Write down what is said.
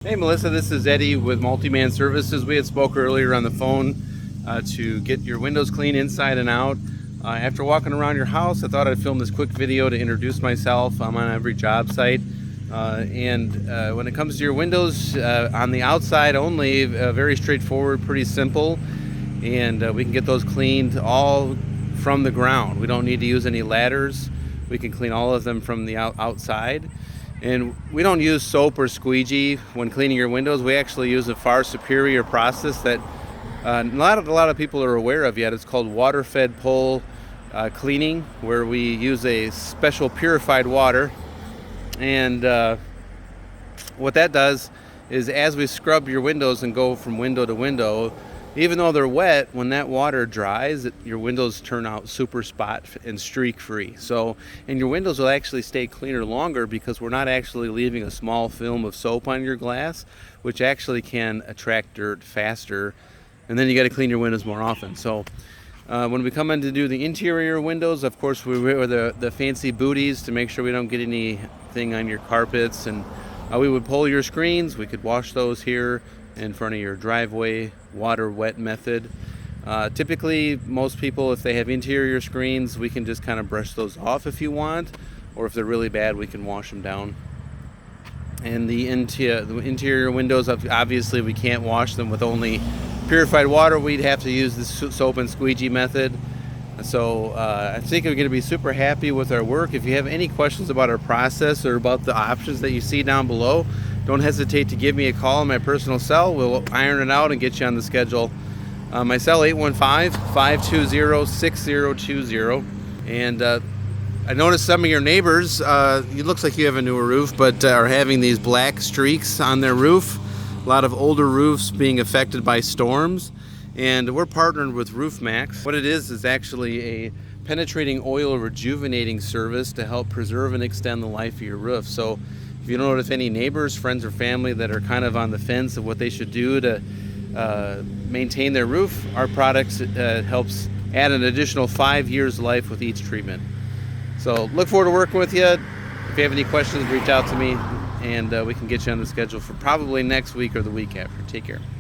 Hey Melissa, this is Eddie with Multiman Services. We had spoke earlier on the phone to get your windows clean inside and out. After walking around your house, I thought I'd film this quick video to introduce myself. I'm on every job site. When it comes to your windows, on the outside only, very straightforward, pretty simple. And we can get those cleaned all from the ground. We don't need to use any ladders. We can clean all of them from the outside. And we don't use soap or squeegee when cleaning your windows. We actually use a far superior process that not a lot of people are aware of yet. It's called water-fed pull cleaning, where we use a special purified water. And what that does is, as we scrub your windows and go from window to window, even though they're wet, when that water dries, your windows turn out super spot and streak free. And your windows will actually stay cleaner longer because we're not actually leaving a small film of soap on your glass, which actually can attract dirt faster. And then you got to clean your windows more often. When we come in to do the interior windows, of course, we wear the fancy booties to make sure we don't get anything on your carpets. And we would pull your screens. We could wash those here in front of your driveway, water wet method. Typically, most people, if they have interior screens, we can just kind of brush those off if you want, or if they're really bad, we can wash them down. And the interior windows, obviously we can't wash them with only purified water. We'd have to use the soap and squeegee method. I think we're going to be super happy with our work. If you have any questions about our process or about the options that you see down below, don't hesitate to give me a call on my personal cell. We'll iron it out and get you on the schedule. My cell 815-520-6020. And I noticed some of your neighbors, it looks like you have a newer roof, but are having these black streaks on their roof. A lot of older roofs being affected by storms. And we're partnered with RoofMax. What it is actually a penetrating oil rejuvenating service to help preserve and extend the life of your roof. So if you notice any neighbors, friends, or family that are kind of on the fence of what they should do to maintain their roof, our products helps add an additional 5 years life with each treatment. So look forward to working with you. If you have any questions, reach out to me, and we can get you on the schedule for probably next week or the week after. Take care.